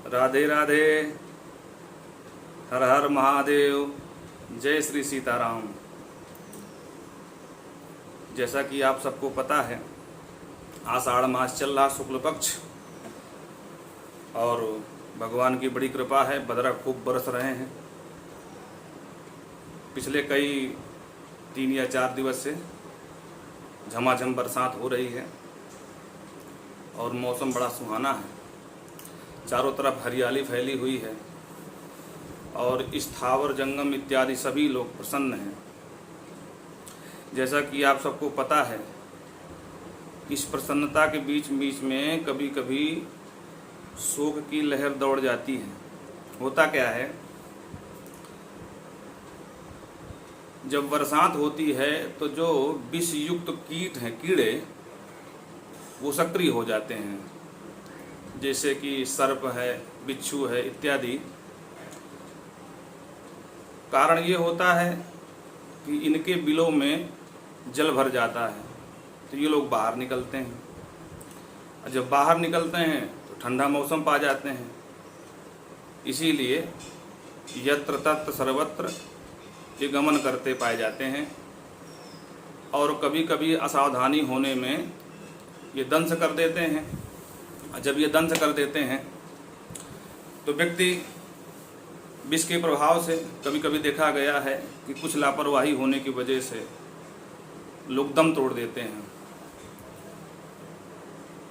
राधे राधे, हर हर महादेव, जय श्री सीताराम। जैसा कि आप सबको पता है, आषाढ़ मास चल रहा, शुक्ल पक्ष, और भगवान की बड़ी कृपा है, बदरा खूब बरस रहे हैं। पिछले कई 3 या 4 दिवस से झमाझम बरसात हो रही है और मौसम बड़ा सुहाना है। चारों तरफ हरियाली फैली हुई है और स्थावर जंगम इत्यादि सभी लोग प्रसन्न हैं। जैसा कि आप सबको पता है, इस प्रसन्नता के बीच बीच में कभी कभी शोक की लहर दौड़ जाती है। होता क्या है, जब बरसात होती है तो जो विष युक्त कीट हैं, कीड़े, वो सक्रिय हो जाते हैं, जैसे कि सर्प है, बिच्छू है इत्यादि। कारण ये होता है कि इनके बिलों में जल भर जाता है, तो ये लोग बाहर निकलते हैं, और जब बाहर निकलते हैं तो ठंडा मौसम पा जाते हैं। इसीलिए यत्र तत्र सर्वत्र ये गमन करते पाए जाते हैं, और कभी कभी असावधानी होने में ये दंश कर देते हैं। जब ये दंश कर देते हैं तो व्यक्ति विष के प्रभाव से, कभी कभी देखा गया है कि कुछ लापरवाही होने की वजह से लोग दम तोड़ देते हैं।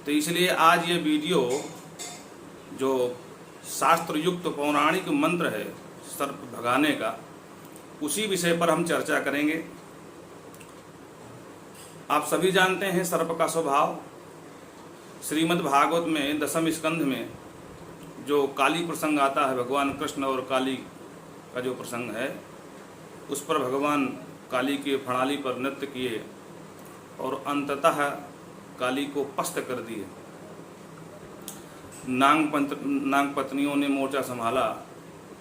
तो इसलिए आज ये वीडियो जो शास्त्र युक्त पौराणिक मंत्र है सर्प भगाने का, उसी विषय पर हम चर्चा करेंगे। आप सभी जानते हैं सर्प का स्वभाव। श्रीमद् भागवत में 10वें स्कंध में जो काली प्रसंग आता है, भगवान कृष्ण और काली का जो प्रसंग है, उस पर भगवान काली के प्रणाली पर नृत्य किए और अंततः काली को पस्त कर दिए। नाग पत्नियों ने मोर्चा संभाला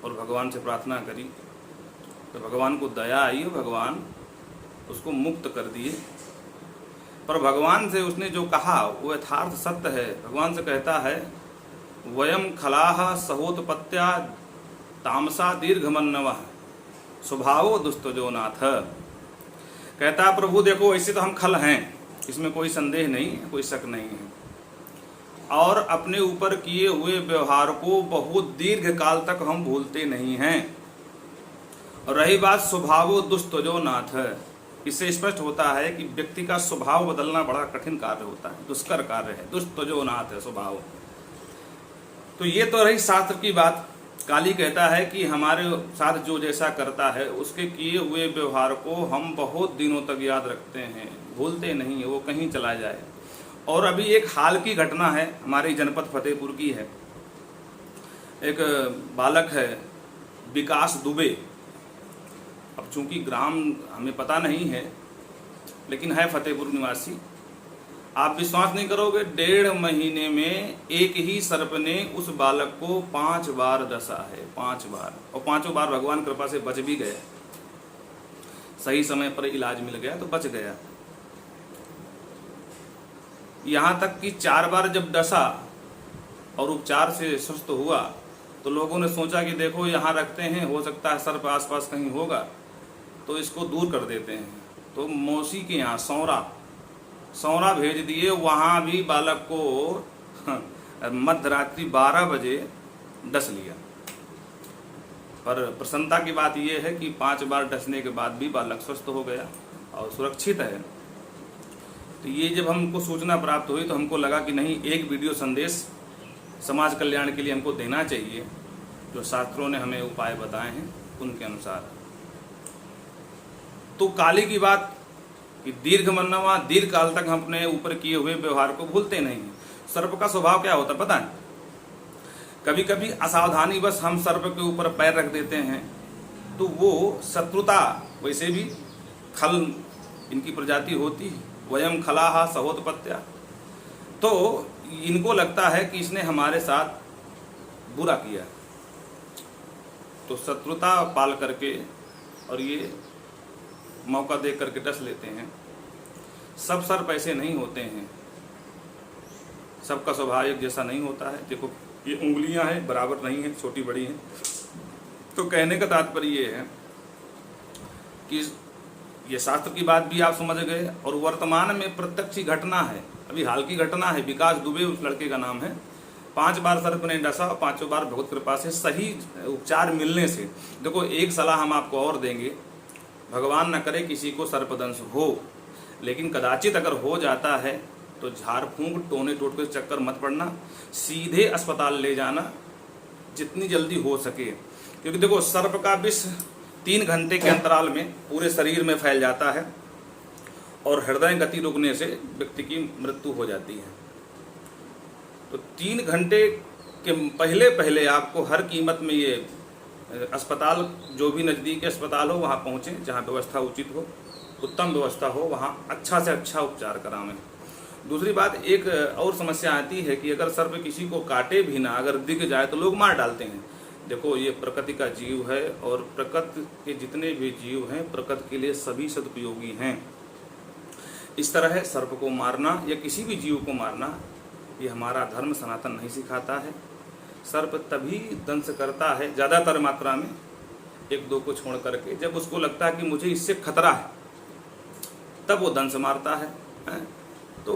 और भगवान से प्रार्थना करी, तो भगवान को दया आई, भगवान उसको मुक्त कर दिए। पर भगवान से उसने जो कहा वो यथार्थ सत्य है। भगवान से कहता है, वयम खलाह सहोत्पत्त्या तामसा दीर्घमन्नवः स्वभावो दुस्तजो नाथ। कहता प्रभु देखो, ऐसे तो हम खल हैं, इसमें कोई संदेह नहीं है, कोई शक नहीं है, और अपने ऊपर किए हुए व्यवहार को बहुत दीर्घ काल तक हम भूलते नहीं हैं। और रही बात स्वभावो दुस्तजो नाथ, इससे स्पष्ट होता है कि व्यक्ति का स्वभाव बदलना बड़ा कठिन कार्य होता है, दुष्कर कार्य है, दुस्तजो नाथ है स्वभाव। तो ये तो रही शास्त्र की बात। काली कहता है कि हमारे साथ जो जैसा करता है उसके किए हुए व्यवहार को हम बहुत दिनों तक याद रखते हैं, भूलते नहीं है, वो कहीं चला जाए। और अभी एक हाल की घटना है, हमारे जनपद फतेहपुर की है। एक बालक है विकास दुबे। अब चूंकि ग्राम हमें पता नहीं है, लेकिन है फतेहपुर निवासी। आप विश्वास नहीं करोगे, 1.5 महीने में एक ही सर्प ने उस बालक को 5 बार डसा है, 5 बार, और 5 बार भगवान कृपा से बच भी गए। सही समय पर इलाज मिल गया तो बच गया। यहाँ तक कि 4 बार जब डसा और उपचार से स्वस्थ हुआ, तो लोगों ने सोचा कि देखो यहाँ रखते हैं, हो सकता है सर्प आसपास कहीं होगा, तो इसको दूर कर देते हैं। तो मौसी के यहाँ सौरा भेज दिए। वहाँ भी बालक को मध्य रात्रि 12 बजे डस लिया। पर प्रसन्नता की बात यह है कि 5 बार डसने के बाद भी बालक स्वस्थ हो गया और सुरक्षित है। तो ये जब हमको सूचना प्राप्त हुई तो हमको लगा कि नहीं, एक वीडियो संदेश समाज कल्याण के लिए हमको देना चाहिए, जो शास्त्रों ने हमें उपाय बताए हैं उनके अनुसार। तो काली की बात कि दीर्घमन्नवा, दीर्घ काल तक हम अपने ऊपर किए हुए व्यवहार को भूलते नहीं हैं। सर्प का स्वभाव क्या होता है पता है? कभी कभी असावधानी बस हम सर्प के ऊपर पैर रख देते हैं, तो वो शत्रुता, वैसे भी खल इनकी प्रजाति होती है, वयम खलाहा सहोत्पत्त्या। तो इनको लगता है कि इसने हमारे साथ बुरा किया, तो शत्रुता पाल करके और ये मौका देख करके डस लेते हैं। सब सर्प ऐसे नहीं होते हैं, सबका स्वभाव एक जैसा नहीं होता है। देखो ये उंगलियां हैं बराबर नहीं है, छोटी बड़ी हैं। तो कहने का तात्पर्य ये है कि ये शास्त्र की बात भी आप समझ गए, और वर्तमान में प्रत्यक्ष घटना है, अभी हाल की घटना है। विकास दुबे उस लड़के का नाम है। 5 बार सर्प ने डसा, 5 बार भगवत कृपा से सही उपचार मिलने से। देखो एक सलाह हम आपको और देंगे, भगवान न करे किसी को सर्पदंश हो, लेकिन कदाचित अगर हो जाता है तो झाड़ फूंक टोने टोटके चक्कर मत पड़ना, सीधे अस्पताल ले जाना जितनी जल्दी हो सके। क्योंकि देखो सर्प का विष 3 घंटे के अंतराल में पूरे शरीर में फैल जाता है और हृदय गति रुकने से व्यक्ति की मृत्यु हो जाती है। तो 3 घंटे के पहले पहले आपको हर कीमत में ये अस्पताल, जो भी नज़दीकी अस्पताल हो वहाँ पहुँचें, जहाँ व्यवस्था उचित हो, उत्तम व्यवस्था हो, वहाँ अच्छा से अच्छा उपचार करावें। दूसरी बात, एक और समस्या आती है कि अगर सर्प किसी को काटे भी ना, अगर दिख जाए तो लोग मार डालते हैं। देखो ये प्रकृति का जीव है और प्रकृति के जितने भी जीव हैं प्रकृति के लिए सभी सदुपयोगी हैं। इस तरह सर्प को मारना या किसी भी जीव को मारना ये हमारा धर्म सनातन नहीं सिखाता है। सर्प तभी दंश करता है ज़्यादातर मात्रा में, 1-2 को छोड़ करके, जब उसको लगता है कि मुझे इससे खतरा है, तब वो दंश मारता है। तो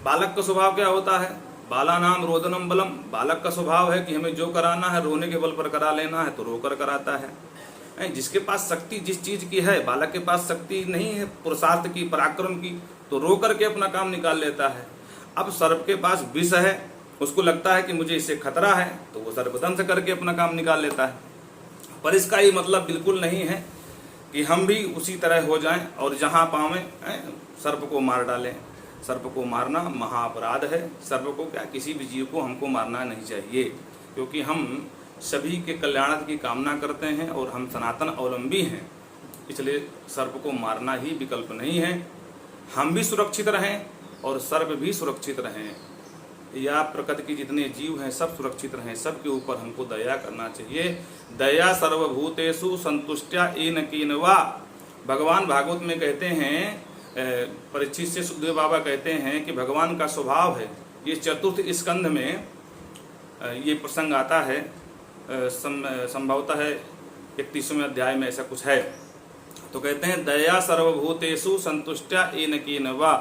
बालक का स्वभाव क्या होता है? बाला नाम रोदनम बलम। बालक का स्वभाव है कि हमें जो कराना है रोने के बल पर करा लेना है, तो रोकर कराता है। जिसके पास शक्ति जिस चीज़ की है, बालक के पास शक्ति नहीं है पुरुषार्थ की, पराक्रम की, तो रो करके अपना काम निकाल लेता है। अब सर्प के पास विष है, उसको लगता है कि मुझे इससे खतरा है, तो वो सर्पदंश करके अपना काम निकाल लेता है। पर इसका ये मतलब बिल्कुल नहीं है कि हम भी उसी तरह हो जाएं और जहाँ पावें सर्प को मार डालें। सर्प को मारना महाअपराध है। सर्प को क्या, किसी भी जीव को हमको मारना नहीं चाहिए, क्योंकि हम सभी के कल्याण की कामना करते हैं और हम सनातन अवलंबी हैं, इसलिए सर्प को मारना ही विकल्प नहीं है। हम भी सुरक्षित रहें और सर्प भी सुरक्षित रहें, या प्रकृति के जितने जीव हैं सब सुरक्षित रहें, सबके ऊपर हमको दया करना चाहिए। दया सर्वभूतेषु संतुष्टया येन केन वा। भगवान भागवत में कहते हैं, परीक्षित से सुखदेव बाबा कहते हैं कि भगवान का स्वभाव है, ये 4th स्कंध में ये प्रसंग आता है, संभवतः है 31वें अध्याय में ऐसा कुछ है। तो कहते हैं दया सर्वभूतेषु संतुष्टया येन केन वा।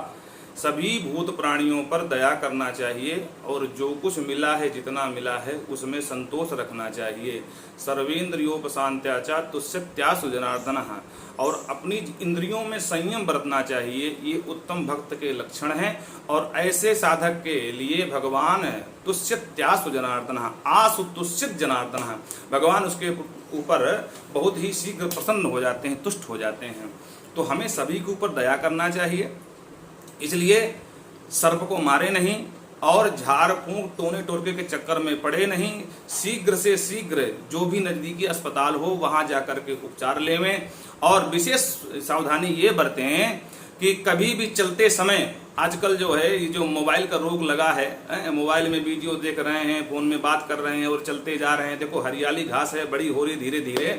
सभी भूत प्राणियों पर दया करना चाहिए और जो कुछ मिला है, जितना मिला है, उसमें संतोष रखना चाहिए। सर्वेन्द्रियोपशांत्या च तुष्यत्यासु जनार्दनः। और अपनी इंद्रियों में संयम बरतना चाहिए, ये उत्तम भक्त के लक्षण हैं। और ऐसे साधक के लिए भगवान तुष्यत्यासु जनार्दनः, आसु तुष्यत जनार्दनः, भगवान उसके ऊपर बहुत ही शीघ्र प्रसन्न हो जाते हैं, तुष्ट हो जाते हैं। तो हमें सभी के ऊपर दया करना चाहिए, इसलिए सर्प को मारे नहीं और झाड़ फूंक टोने टोरके के चक्कर में पड़े नहीं। शीघ्र से शीघ्र जो भी नज़दीकी अस्पताल हो वहां जाकर के उपचार लेवें। और विशेष सावधानी ये बरतें कि कभी भी चलते समय, आजकल जो है ये जो मोबाइल का रोग लगा है, मोबाइल में वीडियो देख रहे हैं, फ़ोन में बात कर रहे हैं और चलते जा रहे हैं। देखो हरियाली घास है, बड़ी हो रही धीरे धीरे,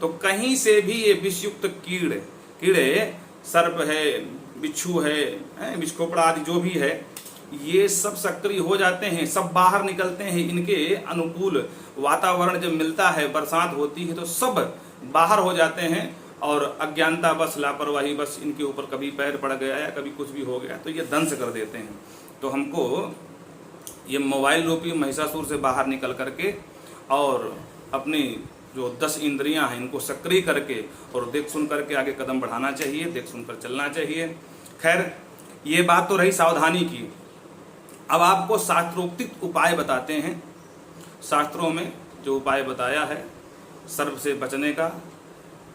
तो कहीं से भी ये विषयुक्त कीड़े, सर्प है, बिच्छू है, बिच्छखोपड़ा आदि जो भी है, ये सब सक्रिय हो जाते हैं, सब बाहर निकलते हैं। इनके अनुकूल वातावरण जब मिलता है, बरसात होती है, तो सब बाहर हो जाते हैं और अज्ञानता बस, लापरवाही बस इनके ऊपर कभी पैर पड़ गया या कभी कुछ भी हो गया तो ये दंश कर देते हैं। तो हमको ये मोबाइल रूपी महिषासुर से बाहर निकल करके और अपनी जो 10 इंद्रियां हैं इनको सक्रिय करके और देख सुन करके आगे कदम बढ़ाना चाहिए, देख सुनकर चलना चाहिए। खैर, ये बात तो रही सावधानी की। अब आपको शास्त्रोक्तिक उपाय बताते हैं। शास्त्रों में जो उपाय बताया है सर्प से बचने का,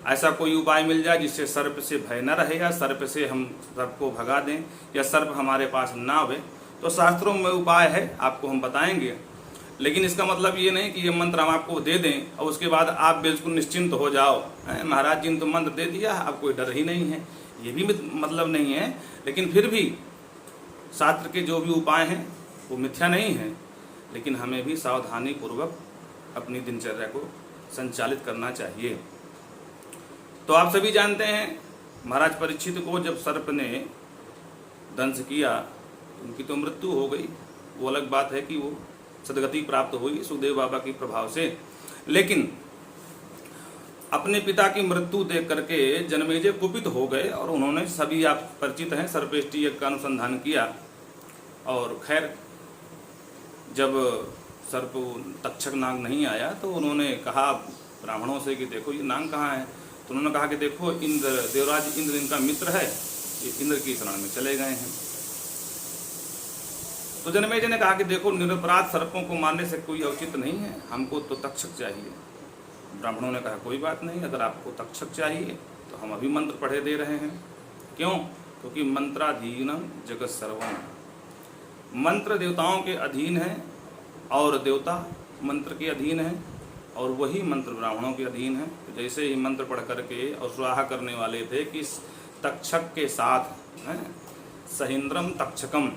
ऐसा कोई उपाय मिल जाए जिससे सर्प से भय न रहे या सर्प से हम सर्प को भगा दें या सर्प हमारे पास ना आवे, तो शास्त्रों में उपाय है, आपको हम बताएंगे। लेकिन इसका मतलब ये नहीं कि ये मंत्र हम आपको दे दें और उसके बाद आप बिल्कुल निश्चिंत हो जाओ, महाराज जी ने तो मंत्र दे दिया, अब कोई डर ही नहीं है, ये भी मतलब नहीं है। लेकिन फिर भी शास्त्र के जो भी उपाय हैं वो मिथ्या नहीं है, लेकिन हमें भी सावधानी पूर्वक अपनी दिनचर्या को संचालित करना चाहिए। तो आप सभी जानते हैं महाराज परीक्षित को जब सर्प ने दंश किया, उनकी तो मृत्यु हो गई। वो अलग बात है कि वो सदगति प्राप्त हुई सुखदेव बाबा के प्रभाव से। लेकिन अपने पिता की मृत्यु देख करके जन्मेजय कुपित हो गए और उन्होंने, सभी आप परिचित हैं, सर्पेष्टि यज्ञ का अनुसंधान किया। और खैर जब सर्प तक्षक नाग नहीं आया तो उन्होंने कहा ब्राह्मणों से कि देखो ये नाग कहाँ है। तो उन्होंने कहा कि देखो इंद्र, देवराज इंद्र इनका मित्र है, ये इंद्र की शरण में चले गए हैं। तो जन्मेजय ने कहा कि देखो निरपराध सर्पों को मारने से कोई औचित्य नहीं है, हमको तो तक्षक चाहिए। ब्राह्मणों ने कहा कोई बात नहीं, अगर आपको तक्षक चाहिए तो हम अभी मंत्र पढ़े दे रहे हैं। क्यों? क्योंकि मंत्राधीनम जगत सर्वम, मंत्र देवताओं के अधीन है और देवता मंत्र के अधीन है और वही मंत्र ब्राह्मणों के अधीन है। तो जैसे ही मंत्र पढ़ करके और सुराहा करने वाले थे कि तक्षक के साथ सहिंद्रम तक्षकम,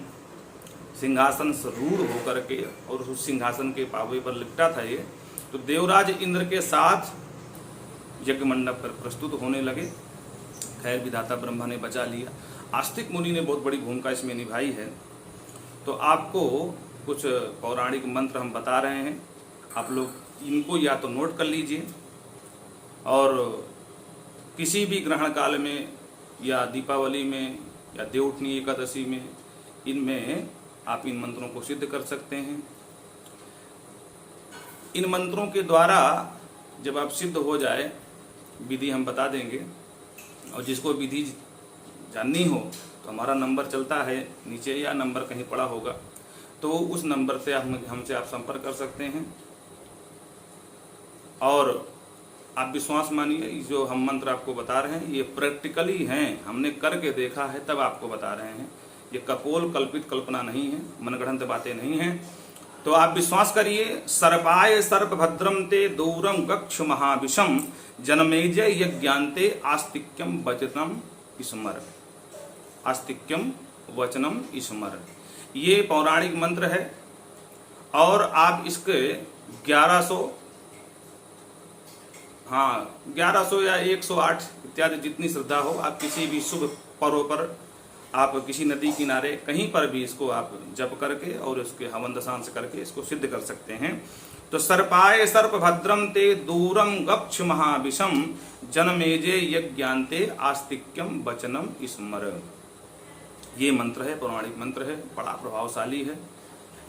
सिंहासन रूढ़ होकर के और उस सिंहासन के पावे पर लिपटा था ये, तो देवराज इंद्र के साथ यज्ञ मंडप पर प्रस्तुत होने लगे। खैर विधाता ब्रह्मा ने बचा लिया। आस्तिक मुनि ने बहुत बड़ी भूमिका इसमें निभाई है। तो आपको कुछ पौराणिक मंत्र हम बता रहे हैं, आप लोग इनको या तो नोट कर लीजिए और किसी भी ग्रहण काल में या दीपावली में या देवउठनी एकादशी में इनमें आप इन मंत्रों को सिद्ध कर सकते हैं। इन मंत्रों के द्वारा जब आप सिद्ध हो जाए, विधि हम बता देंगे और जिसको विधि जाननी हो तो हमारा नंबर चलता है नीचे या नंबर कहीं पड़ा होगा, तो उस नंबर से हमसे आप संपर्क कर सकते हैं। और आप विश्वास मानिए, जो हम मंत्र आपको बता रहे हैं ये प्रैक्टिकली हैं, हमने करके देखा है तब आपको बता रहे हैं। ये कपोल कल्पित कल्पना नहीं है, मनगढ़ंत बातें नहीं हैं। तो आप विश्वास करिए। सर्पाय सर्प भद्रम ते दूरम गक्ष महाविषम जनमेजय यज्ञान्ते आस्तिक्यम वचनम स्मर, आस्तिक्यम वचनम स्मर, ये पौराणिक मंत्र है। और आप इसके 1100 या 108 इत्यादि जितनी श्रद्धा हो, आप किसी भी शुभ पर्व पर आप किसी नदी किनारे कहीं पर भी इसको आप जप करके और उसके हवन दशांश करके इसको सिद्ध कर सकते हैं। तो सर्पाय सर्प भद्रम ते दूरम गक्ष महाविषम जनमेजे यज्ञान्ते आस्तिक्यम वचनम स्मर, ये मंत्र है, पौराणिक मंत्र है, बड़ा प्रभावशाली है।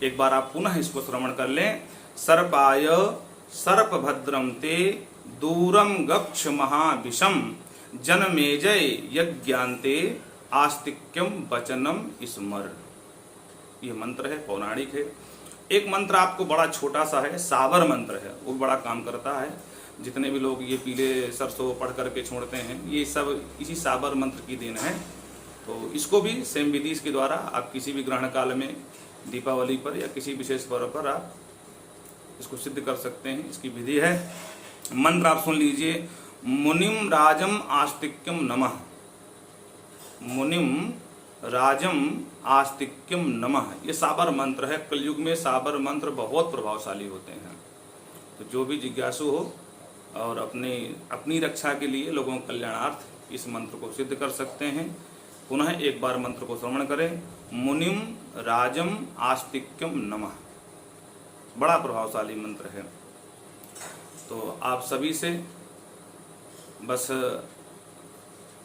एक बार आप पुनः इसको श्रवण कर लें। सर्पाय सर्प भद्रम ते दूरम गक्ष महाविषम जनमेजय यज्ञान्ते आस्तिक्यम वचनम स्मर, ये मंत्र है, पौराणिक है। एक मंत्र आपको बड़ा छोटा सा है, साबर मंत्र है, वो बड़ा काम करता है। जितने भी लोग ये पीले सरसों पढ़ करके छोड़ते हैं, ये सब इसी साबर मंत्र की देन है। तो इसको भी सेम विधि के द्वारा आप किसी भी ग्रहण काल में, दीपावली पर या किसी विशेष पर्व पर आप इसको सिद्ध कर सकते हैं। इसकी विधि है, मंत्र आप सुन लीजिए। मुनिम राजम आस्तिक्यम नमः, मुनिम राजम आस्तिक्यम नमः, ये साबर मंत्र है। कलयुग में साबर मंत्र बहुत प्रभावशाली होते हैं। तो जो भी जिज्ञासु हो और अपनी रक्षा के लिए, लोगों के कल्याणार्थ इस मंत्र को सिद्ध कर सकते हैं। पुनः एक बार मंत्र को श्रवण करें। मुनिम राजम आस्तिक्यम नमः, बड़ा प्रभावशाली मंत्र है। तो आप सभी से बस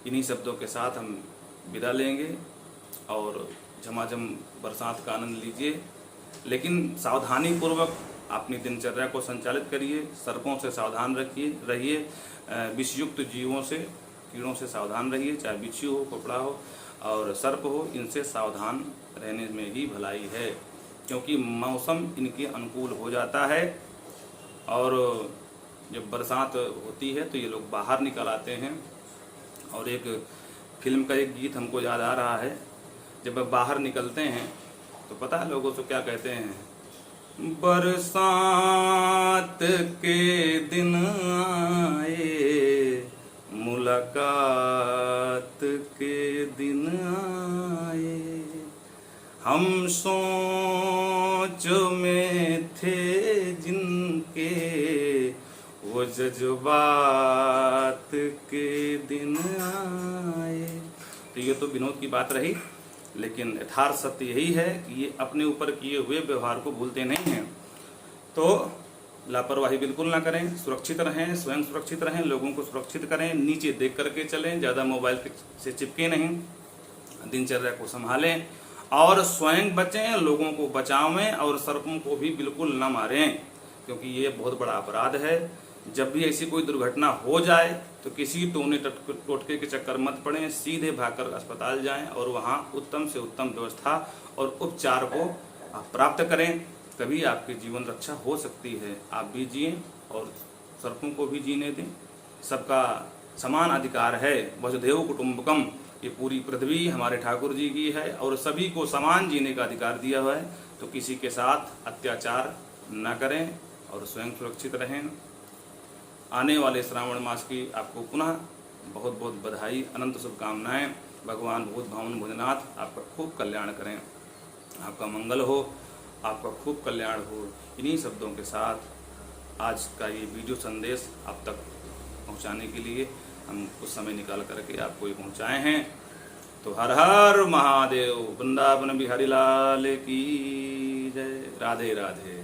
इन्हीं शब्दों के साथ हम विदा लेंगे और झमाझम बरसात का आनंद लीजिए, लेकिन सावधानी पूर्वक अपनी दिनचर्या को संचालित करिए। सर्पों से सावधान रहिए, विषयुक्त जीवों से, कीड़ों से सावधान रहिए, चाहे बिच्छू हो, कपड़ा हो और सर्प हो, इनसे सावधान रहने में ही भलाई है, क्योंकि मौसम इनके अनुकूल हो जाता है। और जब बरसात होती है तो ये लोग बाहर निकल आते हैं। और एक फिल्म का एक गीत हमको याद आ रहा है, जब बाहर निकलते हैं तो पता है लोगों से क्या कहते हैं, बरसात के दिन आए, मुलाकात के दिन आए, हम सोच में थे जिनके, वो जज्बात के दिन आए। तो ये तो विनोद की बात रही, लेकिन यथार्थ सत्य यही है कि ये अपने ऊपर किए हुए व्यवहार को भूलते नहीं हैं। तो लापरवाही बिल्कुल ना करें, सुरक्षित रहें, स्वयं सुरक्षित रहें, लोगों को सुरक्षित करें, नीचे देख करके चलें, ज़्यादा मोबाइल से चिपके नहीं, दिनचर्या को संभालें और स्वयं बचें, लोगों को बचावें और सर्पों को भी बिल्कुल न मारें, क्योंकि ये बहुत बड़ा अपराध है। जब भी ऐसी कोई दुर्घटना हो जाए तो किसी टोने टोटके के चक्कर मत पड़ें, सीधे भागकर अस्पताल जाएं और वहाँ उत्तम से उत्तम व्यवस्था और उपचार को आप प्राप्त करें, तभी आपकी जीवन रक्षा हो सकती है। आप भी जिएं और सर्पों को भी जीने दें। सबका समान अधिकार है, वसुधैव कुटुंबकम, ये पूरी पृथ्वी हमारे ठाकुर जी की है और सभी को समान जीने का अधिकार दिया हुआ है। तो किसी के साथ अत्याचार न करें और स्वयं सुरक्षित रहें। आने वाले श्रावण मास की आपको पुनः बहुत बहुत बधाई, अनंत शुभकामनाएं। भगवान भूत भावन भोलेनाथ आपका खूब कल्याण करें, आपका मंगल हो, आपका खूब कल्याण हो। इन्हीं शब्दों के साथ आज का ये वीडियो संदेश आप तक पहुंचाने के लिए हम कुछ समय निकाल करके आपको ये पहुंचाए हैं। तो हर हर महादेव, वृंदावन बिहारी लाल की जय। राधे राधे।